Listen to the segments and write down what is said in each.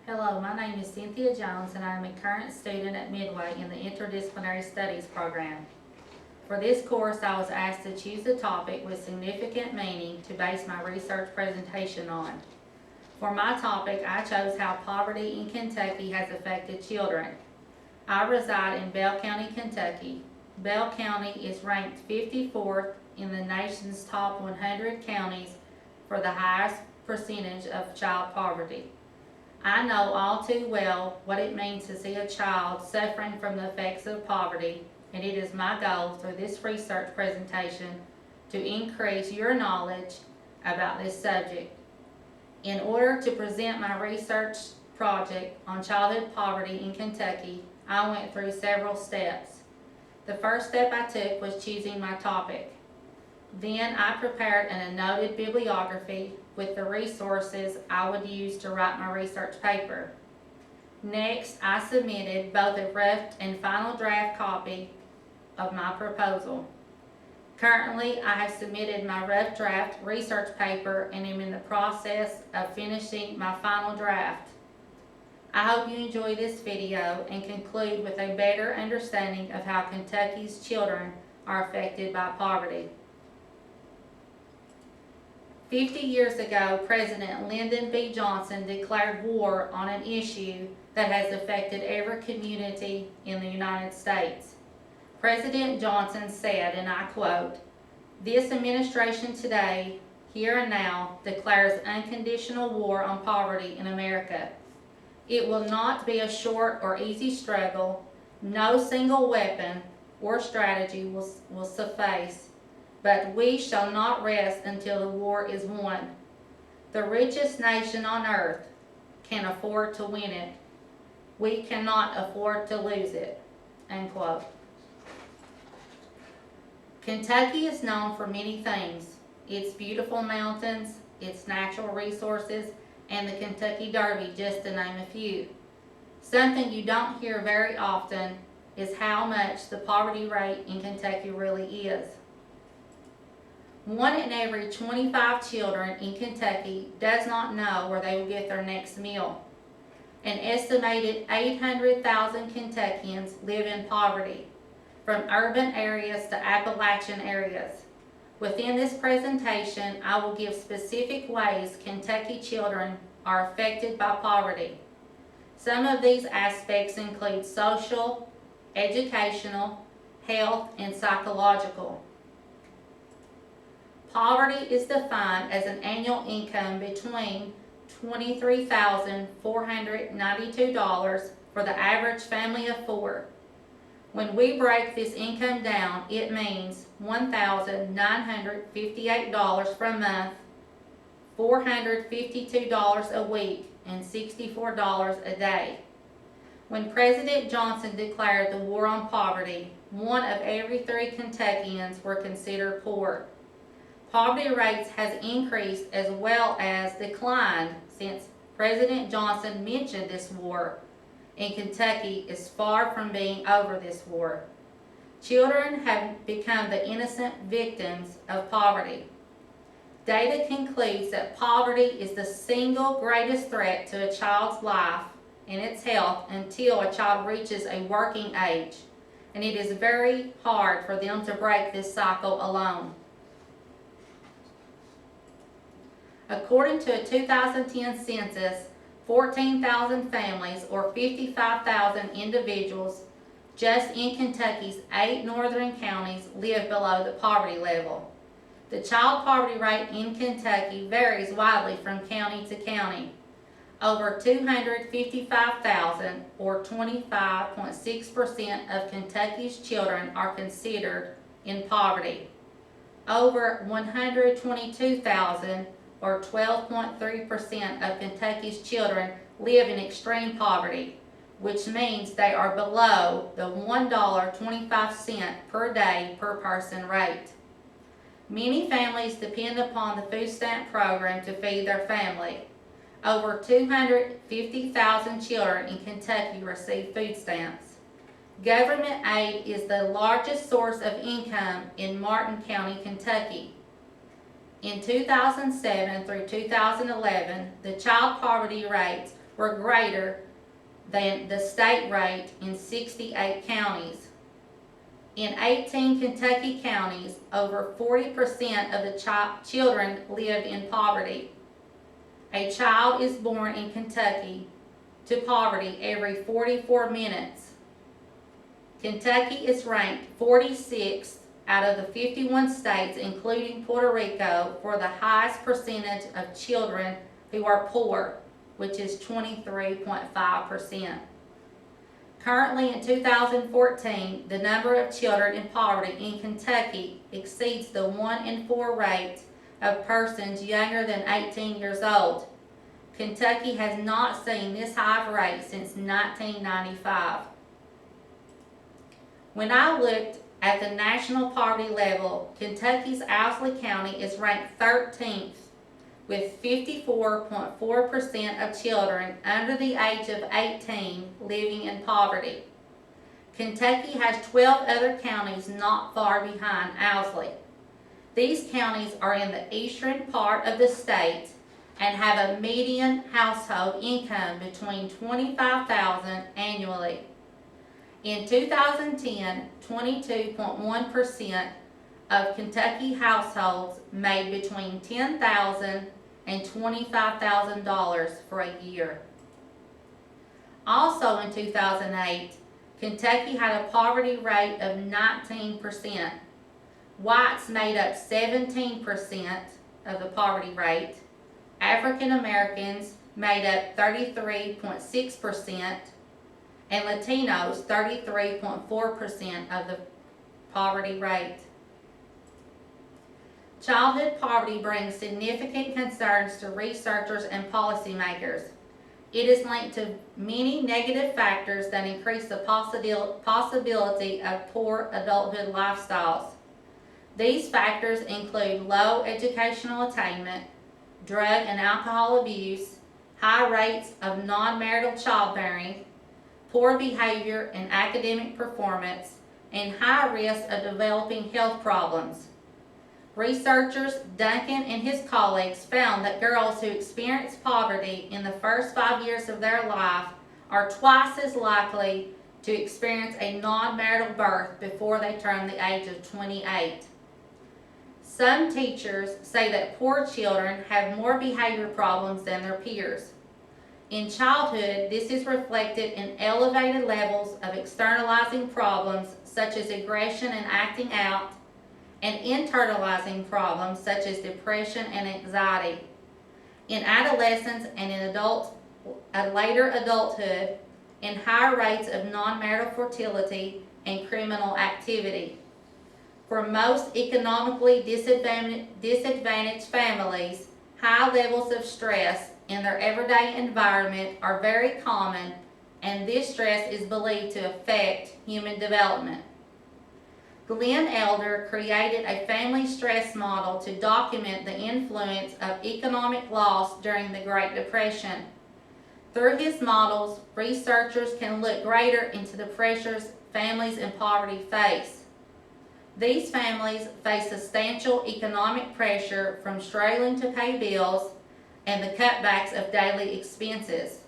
Hello, my name is Cynthia Jones and I am a current student at Midway in the Interdisciplinary Studies program. For this course, I was asked to choose a topic with significant meaning to base my research presentation on. For my topic, I chose how poverty in Kentucky has affected children. I reside in Bell County, Kentucky. Bell County is ranked 54th in the nation's top 100 counties for the highest percentage of child poverty. I know all too well what it means to see a child suffering from the effects of poverty, and it is my goal through this research presentation to increase your knowledge about this subject. In order to present my research project on childhood poverty in Kentucky, I went through several steps. The first step I took was choosing my topic. Then I prepared an noted bibliography with the resources I would use to write my research paper. Next, I submitted both a rough and final draft copy of my proposal. Currently, I have submitted my rough draft research paper and am in the process of finishing my final draft. I hope you enjoy this video and conclude with a better understanding of how Kentucky's children are affected by poverty. 50 years ago, President Lyndon B. Johnson declared war on an issue that has affected every community in the United States. President Johnson said, and I quote, "This administration today, here and now, declares unconditional war on poverty in America. It will not be a short or easy struggle. No single weapon or strategy will suffice. But we shall not rest until the war is won. The richest nation on earth can afford to win it. We cannot afford to lose it." End quote. Kentucky is known for many things: its beautiful mountains, its natural resources, and the Kentucky Derby, just to name a few. Something you don't hear very often is how much the poverty rate in Kentucky really is. 1 in every 25 children in Kentucky does not know where they will get their next meal. An estimated 800,000 Kentuckians live in poverty, from urban areas to Appalachian areas. Within this presentation, I will give specific ways Kentucky children are affected by poverty. Some of these aspects include social, educational, health, and psychological. Poverty is defined as an annual income between $23,492 for the average family of four. When we break this income down, it means $1,958 per month, $452 a week, and $64 a day. When President Johnson declared the war on poverty, 1 of every 3 Kentuckians were considered poor. Poverty rates has increased as well as declined since President Johnson mentioned this war, and Kentucky is far from being over this war. Children have become the innocent victims of poverty. Data concludes that poverty is the single greatest threat to a child's life and its health until a child reaches a working age, and it is very hard for them to break this cycle alone. According to a 2010 census, 14,000 families, or 55,000 individuals, just in Kentucky's 8 northern counties live below the poverty level. The child poverty rate in Kentucky varies widely from county to county. Over 255,000, or 25.6% of Kentucky's children are considered in poverty. Over 122,000, or 12.3% of Kentucky's children live in extreme poverty, which means they are below the $1.25 per day per person rate. Many families depend upon the food stamp program to feed their family. Over 250,000 children in Kentucky receive food stamps. Government aid is the largest source of income in Martin County, Kentucky. In 2007 through 2011, the child poverty rates were greater than the state rate in 68 counties. In 18 Kentucky counties, over 40% of the children lived in poverty. A child is born in Kentucky to poverty every 44 minutes. Kentucky is ranked 46th out of the 51 states, including Puerto Rico, for the highest percentage of children who are poor, which is 23.5%. Currently in 2014, the number of children in poverty in Kentucky exceeds the 1 in 4 rate of persons younger than 18 years old. Kentucky has not seen this high of rate since 1995. When I looked at the national poverty level, Kentucky's Owsley County is ranked 13th, with 54.4% of children under the age of 18 living in poverty. Kentucky has 12 other counties not far behind Owsley. These counties are in the eastern part of the state and have a median household income between $25,000 annually. In 2010, 22.1% of Kentucky households made between $10,000 and $25,000 for a year. Also in 2008, Kentucky had a poverty rate of 19%. Whites made up 17% of the poverty rate. African Americans made up 33.6%, and Latinos 33.4% of the poverty rate. Childhood poverty brings significant concerns to researchers and policymakers. It is linked to many negative factors that increase the possibility of poor adulthood lifestyles. These factors include low educational attainment, drug and alcohol abuse, high rates of non-marital childbearing, poor behavior and academic performance, and high risk of developing health problems. Researchers Duncan and his colleagues found that girls who experience poverty in the first 5 years of their life are twice as likely to experience a non-marital birth before they turn the age of 28. Some teachers say that poor children have more behavior problems than their peers. In childhood, this is reflected in elevated levels of externalizing problems such as aggression and acting out, and internalizing problems such as depression and anxiety. In adolescence and in later adulthood, in higher rates of non-marital fertility and criminal activity. For most economically disadvantaged families, high levels of stress in their everyday environment are very common, and this stress is believed to affect human development. Glenn Elder created a family stress model to document the influence of economic loss during the Great Depression. Through his models, researchers can look greater into the pressures families in poverty face. These families face substantial economic pressure from struggling to pay bills and the cutbacks of daily expenses.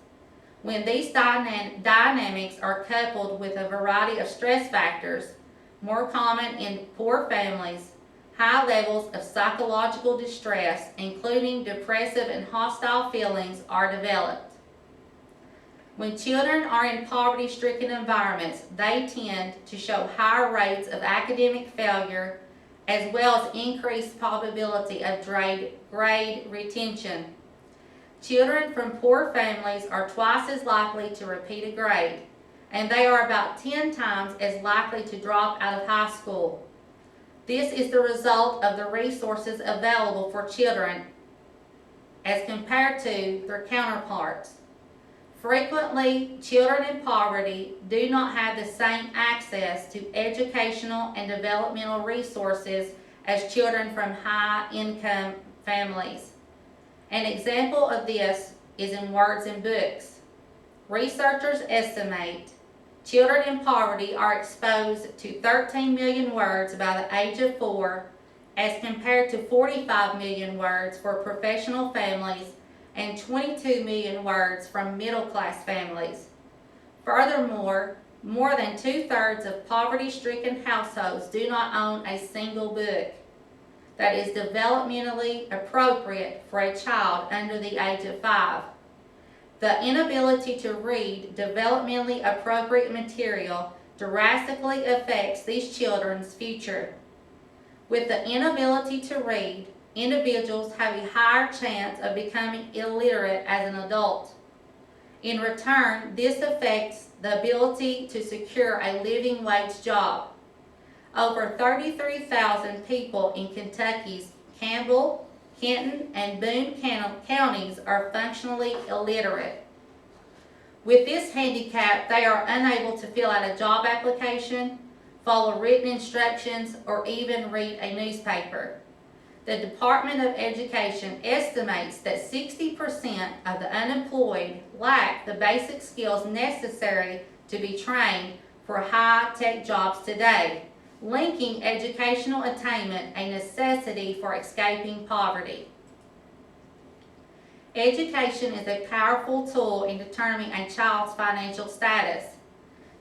When these dynamics are coupled with a variety of stress factors, more common in poor families, high levels of psychological distress, including depressive and hostile feelings, are developed. When children are in poverty-stricken environments, they tend to show higher rates of academic failure as well as increased probability of grade retention. Children from poor families are twice as likely to repeat a grade, and they are about 10 times as likely to drop out of high school. This is the result of the resources available for children as compared to their counterparts. Frequently, children in poverty do not have the same access to educational and developmental resources as children from high-income families. An example of this is in words and books. Researchers estimate children in poverty are exposed to 13 million words by the age of 4 as compared to 45 million words for professional families and 22 million words from middle-class families. Furthermore, more than 2/3 of poverty-stricken households do not own a single book that is developmentally appropriate for a child under the age of 5. The inability to read developmentally appropriate material drastically affects these children's future. With the inability to read, individuals have a higher chance of becoming illiterate as an adult. In return, this affects the ability to secure a living wage job. Over 33,000 people in Kentucky's Campbell, Kenton, and Boone counties are functionally illiterate. With this handicap, they are unable to fill out a job application, follow written instructions, or even read a newspaper. The Department of Education estimates that 60% of the unemployed lack the basic skills necessary to be trained for high-tech jobs today, linking educational attainment a necessity for escaping poverty. Education is a powerful tool in determining a child's financial status.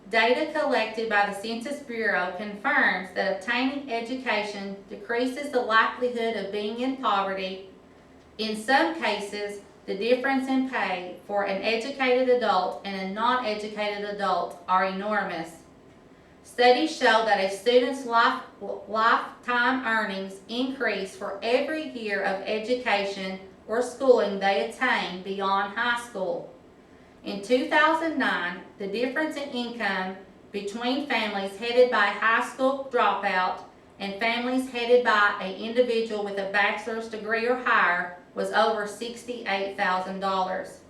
Data collected by the Census Bureau confirms that obtaining education decreases the likelihood of being in poverty. In some cases, the difference in pay for an educated adult and a non-educated adult are enormous. Studies show that a student's lifetime earnings increase for every year of education or schooling they attain beyond high school. In 2009, the difference in income between families headed by a high school dropout and families headed by an individual with a bachelor's degree or higher was over $68,000.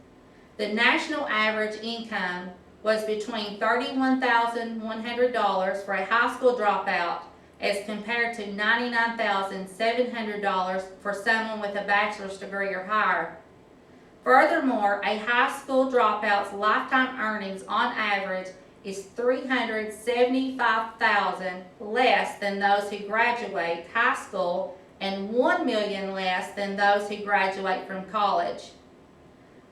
The national average income was between $31,100 for a high school dropout as compared to $99,700 for someone with a bachelor's degree or higher. Furthermore, a high school dropout's lifetime earnings on average is $375,000 less than those who graduate high school and $1 million less than those who graduate from college.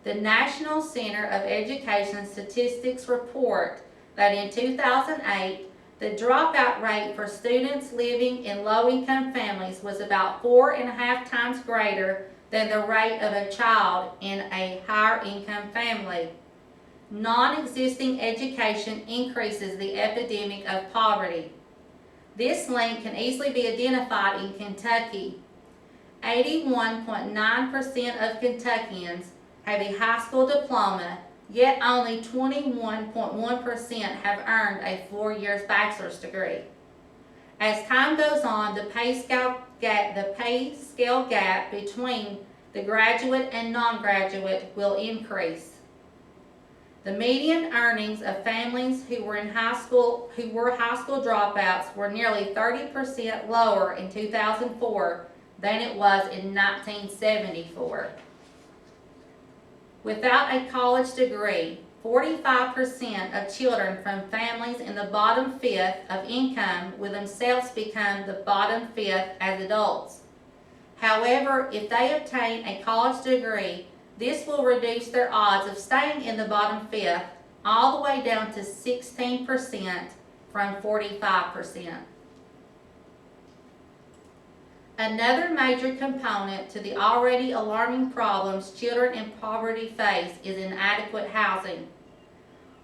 The National Center of Education Statistics report that in 2008, the dropout rate for students living in low-income families was about 4.5 times greater than the rate of a child in a higher-income family. Non-existing education increases the epidemic of poverty. This link can easily be identified in Kentucky. 81.9% of Kentuckians have a high school diploma, yet only 21.1% have earned a 4 years bachelor's degree. As time goes on, the pay scale gap between the graduate and non-graduate will increase. The median earnings of families who were high school dropouts were nearly 30% lower in 2004 than it was in 1974. Without a college degree, 45% of children from families in the bottom fifth of income will themselves become the bottom fifth as adults. However, if they obtain a college degree, this will reduce their odds of staying in the bottom fifth all the way down to 16% from 45%. Another major component to the already alarming problems children in poverty face is inadequate housing.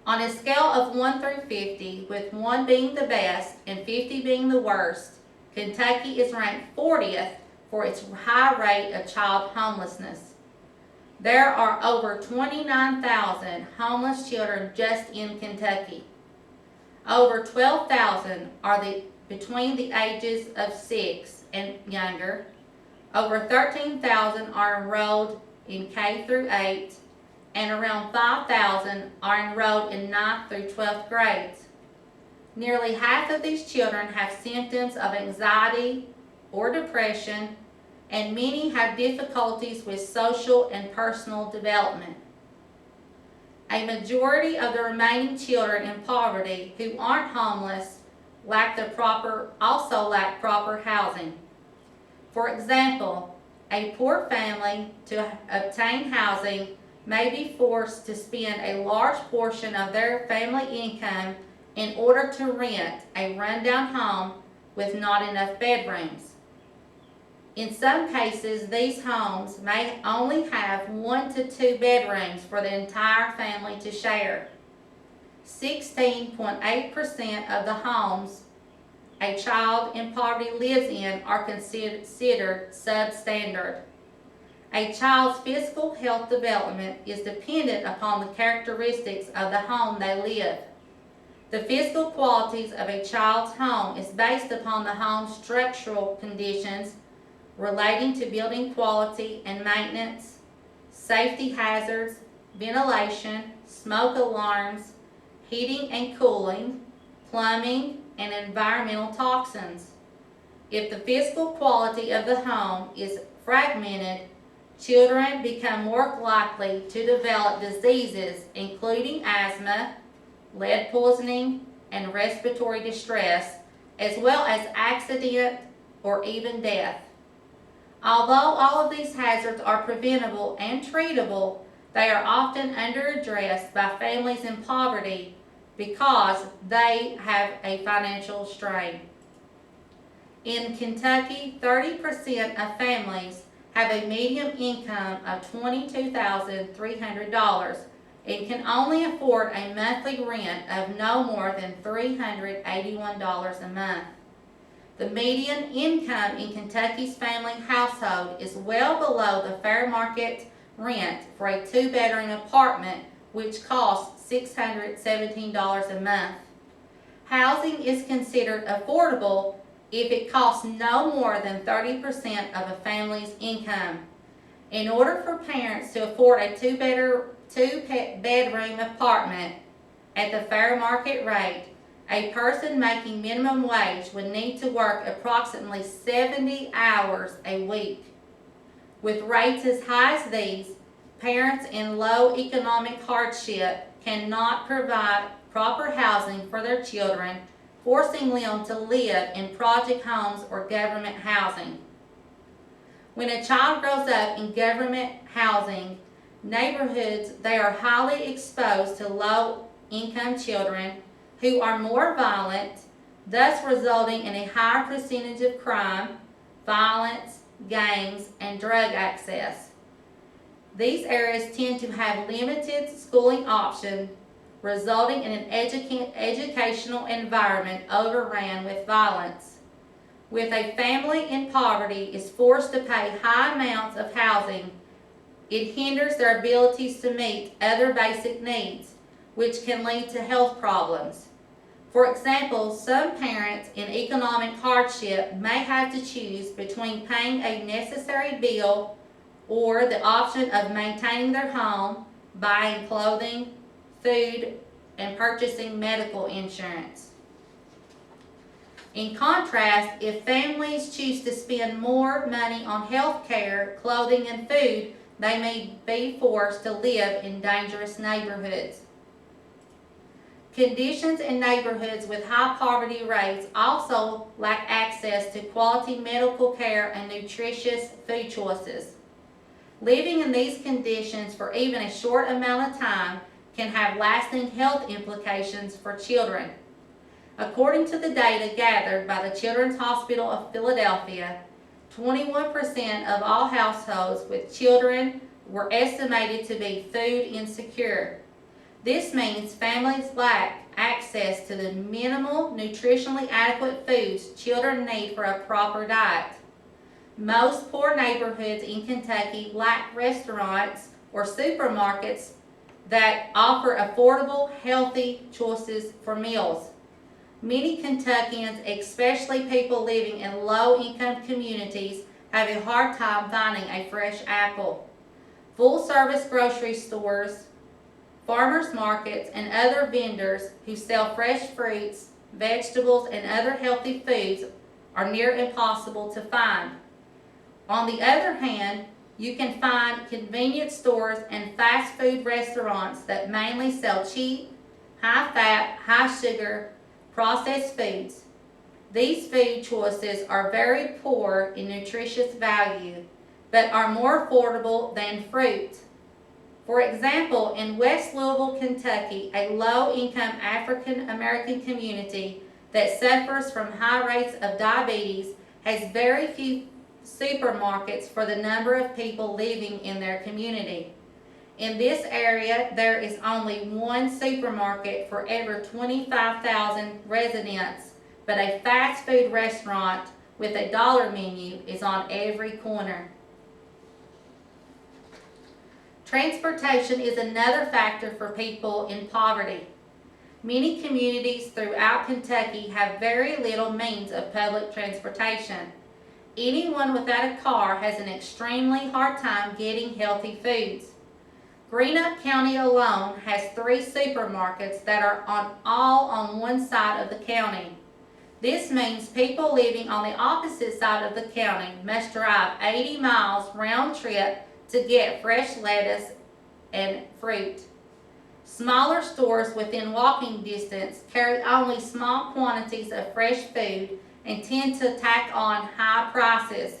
On a scale of 1 through 50, with 1 being the best and 50 being the worst, Kentucky is ranked 40th for its high rate of child homelessness. There are over 29,000 homeless children just in Kentucky. Over 12,000 are between the ages of 6 and younger. Over 13,000 are enrolled in K through 8, and around 5,000 are enrolled in 9th through 12th grades. Nearly half of these children have symptoms of anxiety or depression, and many have difficulties with social and personal development. A majority of the remaining children in poverty who aren't homeless also lack proper housing. For example, A poor family, to obtain housing, may be forced to spend a large portion of their family income in order to rent a rundown home with not enough bedrooms. In some cases, these homes may only have 1 to 2 bedrooms for the entire family to share. 16.8% of the homes a child in poverty lives in are considered substandard. A child's physical health development is dependent upon the characteristics of the home they live. The physical qualities of a child's home is based upon the home's structural conditions relating to building quality and maintenance, safety hazards, ventilation, smoke alarms, heating and cooling, plumbing, and environmental toxins. If the physical quality of the home is fragmented, children become more likely to develop diseases including asthma, lead poisoning, and respiratory distress, as well as accident or even death. Although all of these hazards are preventable and treatable, they are often underaddressed by families in poverty because they have a financial strain. In Kentucky, 30% of families have a median income of $22,300 and can only afford a monthly rent of no more than $381 a month. The median income in Kentucky's family household is well below the fair market rent for a 2-bedroom apartment, which costs $617 a month. Housing is considered affordable if it costs no more than 30% of a family's income. In order for parents to afford a 2-bedroom apartment at the fair market rate, a person making minimum wage would need to work approximately 70 hours a week. With rates as high as these, parents in low economic hardship cannot provide proper housing for their children, forcing them to live in project homes or government housing. When a child grows up in government housing neighborhoods, they are highly exposed to low-income children who are more violent, thus resulting in a higher percentage of crime, violence, gangs, and drug access. These areas tend to have limited schooling options, resulting in an educational environment overrun with violence. When a family in poverty is forced to pay high amounts of housing, it hinders their abilities to meet other basic needs, which can lead to health problems. For example, some parents in economic hardship may have to choose between paying a necessary bill or the option of maintaining their home, buying clothing, food, and purchasing medical insurance. In contrast, if families choose to spend more money on health care, clothing, and food, they may be forced to live in dangerous neighborhoods. Conditions in neighborhoods with high poverty rates also lack access to quality medical care and nutritious food choices. Living in these conditions for even a short amount of time can have lasting health implications for children. According to the data gathered by the Children's Hospital of Philadelphia, 21% of all households with children were estimated to be food insecure. This means families lack access to the minimal nutritionally adequate foods children need for a proper diet. Most poor neighborhoods in Kentucky lack restaurants or supermarkets that offer affordable, healthy choices for meals. Many Kentuckians, especially people living in low-income communities, have a hard time finding a fresh apple. Full-service grocery stores, farmers markets, and other vendors who sell fresh fruits, vegetables, and other healthy foods are near impossible to find. On the other hand, you can find convenience stores and fast food restaurants that mainly sell cheap, high-fat, high-sugar, processed foods. These food choices are very poor in nutritious value, but are more affordable than fruit. For example, in West Louisville, Kentucky, a low-income African American community that suffers from high rates of diabetes has very few supermarkets for the number of people living in their community. In this area, there is only one supermarket for every 25,000 residents, but a fast food restaurant with a dollar menu is on every corner. Transportation is another factor for people in poverty. Many communities throughout Kentucky have very little means of public transportation. Anyone without a car has an extremely hard time getting healthy foods. Greenup County alone has 3 supermarkets that are all on one side of the county. This means people living on the opposite side of the county must drive 80 miles round trip to get fresh lettuce and fruit. Smaller stores within walking distance carry only small quantities of fresh food and tend to tack on high prices.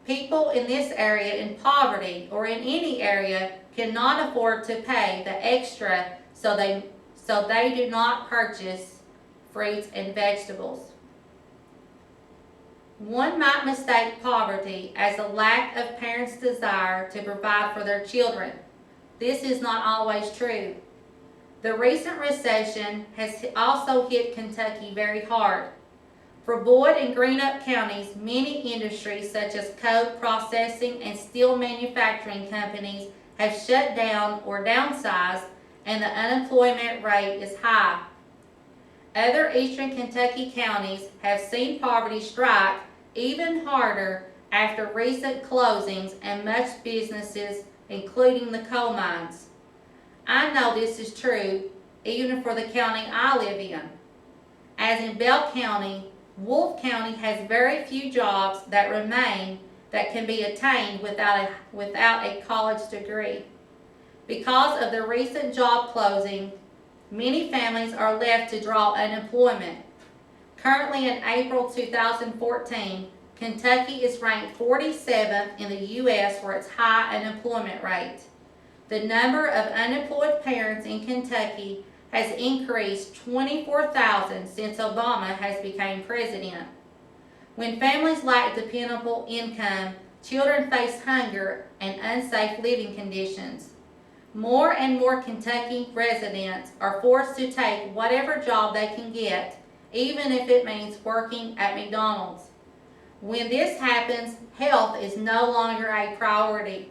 People in this area in poverty or in any area cannot afford to pay the extra, so they do not purchase fruits and vegetables. One might mistake poverty as a lack of parents' desire to provide for their children. This is not always true. The recent recession has also hit Kentucky very hard. For Boyd and Greenup counties, many industries such as coke processing and steel manufacturing companies have shut down or downsized, and the unemployment rate is high. Other eastern Kentucky counties have seen poverty strike even harder after recent closings and much businesses, including the coal mines. I know this is true even for the county I live in. As in Bell County, Wolfe County has very few jobs that remain that can be attained without a college degree. Because of the recent job closing, many families are left to draw unemployment. Currently in April 2014, Kentucky is ranked 47th in the U.S. for its high unemployment rate. The number of unemployed parents in Kentucky has increased 24,000 since Obama has become president. When families lack dependable income, children face hunger and unsafe living conditions. More and more Kentucky residents are forced to take whatever job they can get, even if it means working at McDonald's. When this happens, health is no longer a priority.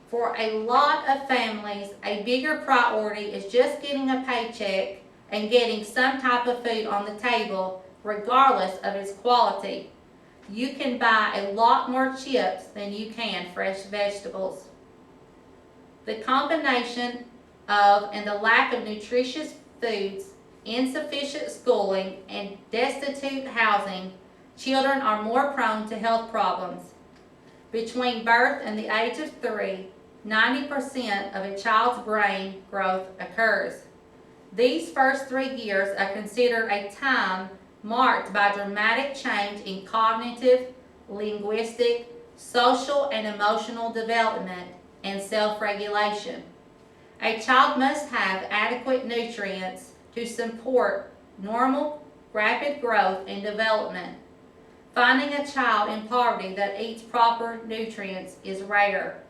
For a lot of families, a bigger priority is just getting a paycheck and getting some type of food on the table, regardless of its quality. You can buy a lot more chips than you can fresh vegetables. The combination of and the lack of nutritious foods, insufficient schooling, and destitute housing, children are more prone to health problems. Between birth and the age of 3, 90% of a child's brain growth occurs. These first 3 years are considered a time marked by dramatic change in cognitive, linguistic, social, and emotional development and self-regulation. A child must have adequate nutrients to support normal, rapid growth and development. Finding a child in poverty that eats proper nutrients is rare.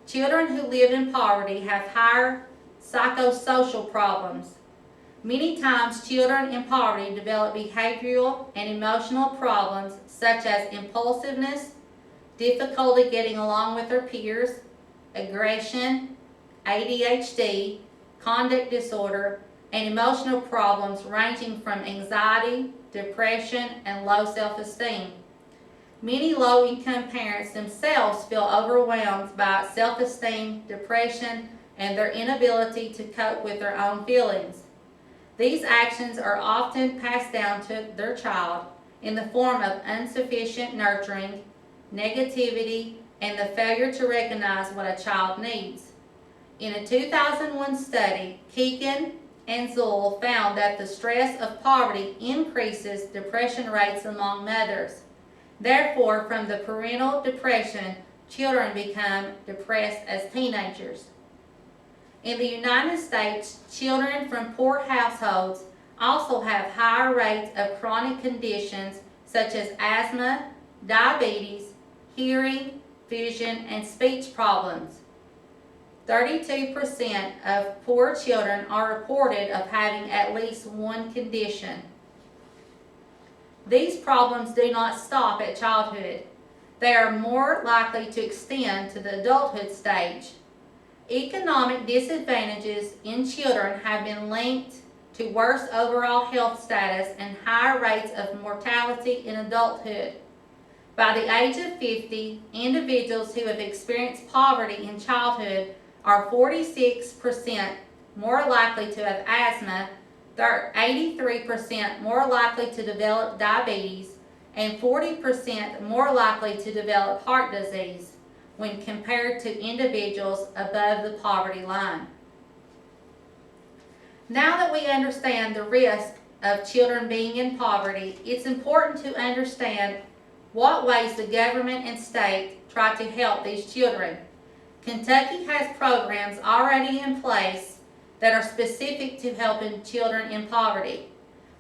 Children who live in poverty have higher psychosocial problems. Many times children in poverty develop behavioral and emotional problems such as impulsiveness, difficulty getting along with their peers, aggression, ADHD, conduct disorder, and emotional problems ranging from anxiety, depression, and low self-esteem. Many low-income parents themselves feel overwhelmed by self-esteem, depression, and their inability to cope with their own feelings. These actions are often passed down to their child in the form of insufficient nurturing, negativity, and the failure to recognize what a child needs. In a 2001 study, Keegan and Zoll found that the stress of poverty increases depression rates among mothers. Therefore, from the parental depression, children become depressed as teenagers. In the United States, children from poor households also have higher rates of chronic conditions such as asthma, diabetes, hearing, vision, and speech problems. 32% of poor children are reported of having at least one condition. These problems do not stop at childhood. They are more likely to extend to the adulthood stage. Economic disadvantages in children have been linked to worse overall health status and higher rates of mortality in adulthood. By the age of 50, individuals who have experienced poverty in childhood are 46% more likely to have asthma, they're 83% more likely to develop diabetes, and 40% more likely to develop heart disease when compared to individuals above the poverty line. Now that we understand the risk of children being in poverty, it's important to understand what ways the government and state try to help these children. Kentucky has programs already in place that are specific to helping children in poverty.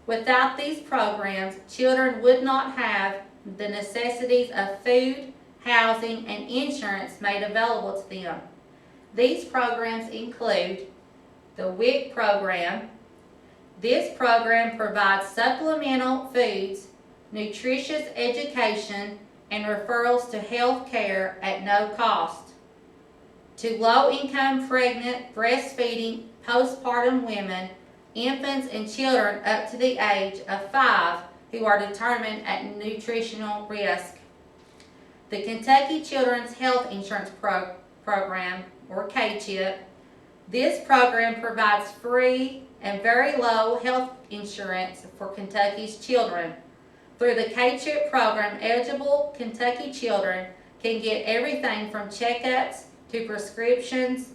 Without these programs, children would not have the necessities of food, housing, and insurance made available to them. These programs include the WIC program. This program provides supplemental foods, nutritious education, and referrals to health care at no cost to low-income pregnant, breastfeeding, postpartum women, infants, and children up to the age of 5 who are determined at nutritional risk. The Kentucky Children's Health Insurance Program, or KCHIP. This program provides free and very low health insurance for Kentucky's children. Through the KCHIP program, eligible Kentucky children can get everything from checkups to prescriptions,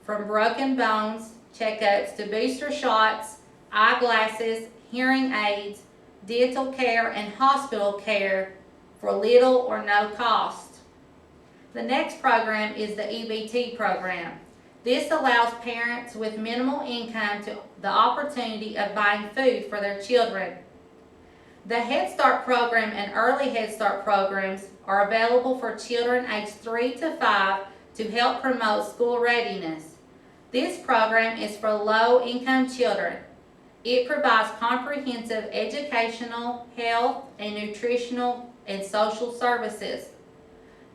from broken bones checkups to booster shots, eyeglasses, hearing aids, dental care, and hospital care for little or no cost. The next program is the EBT program. This allows parents with minimal income the opportunity of buying food for their children. The Head Start program and Early Head Start programs are available for children aged 3 to 5 to help promote school readiness. This program is for low-income children. It provides comprehensive educational, health, and nutritional and social services.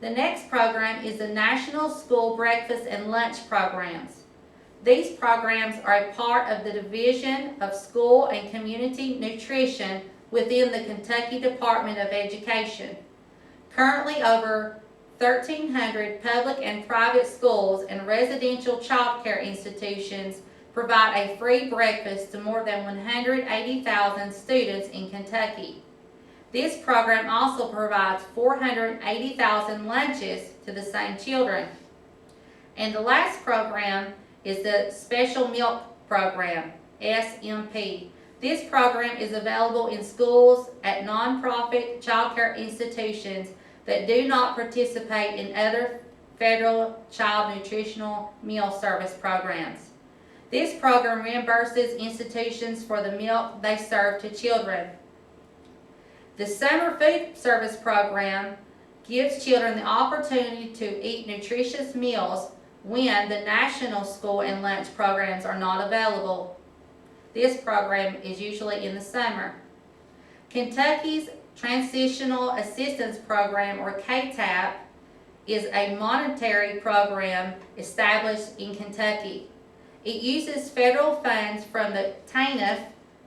The next program is the National School Breakfast and Lunch Programs. These programs are a part of the Division of School and Community Nutrition within the Kentucky Department of Education. Currently, over 1,300 public and private schools and residential child care institutions provide a free breakfast to more than 180,000 students in Kentucky. This program also provides 480,000 lunches to the same children. And the last program is the Special Milk Program, SMP. This program is available in schools, at nonprofit child care institutions that do not participate in other federal child nutritional meal service programs. This program reimburses institutions for the milk they serve to children. The Summer Food Service Program gives children the opportunity to eat nutritious meals when the national school and lunch programs are not available. This program is usually in the summer. Kentucky's Transitional Assistance Program, or KTAP, is a monetary program established in Kentucky. It uses federal funds from the TANF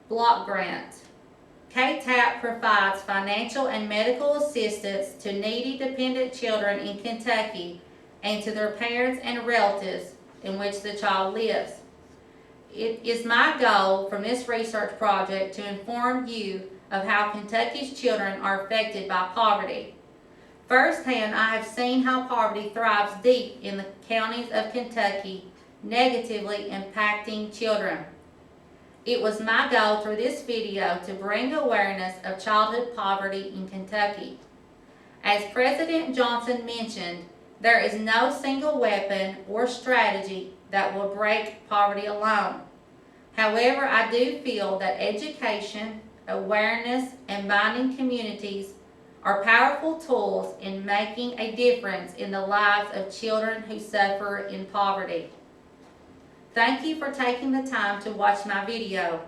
block grant. KTAP provides financial and medical assistance to needy dependent children in Kentucky and to their parents and relatives in which the child lives. It is my goal from this research project to inform you of how Kentucky's children are affected by poverty. Firsthand, I have seen how poverty thrives deep in the counties of Kentucky, negatively impacting children. It was my goal through this video to bring awareness of childhood poverty in Kentucky. As President Johnson mentioned, There is no single weapon or strategy that will break poverty alone. However, I do feel that education, awareness, and binding communities are powerful tools in making a difference in the lives of children who suffer in poverty. Thank you for taking the time to watch my video.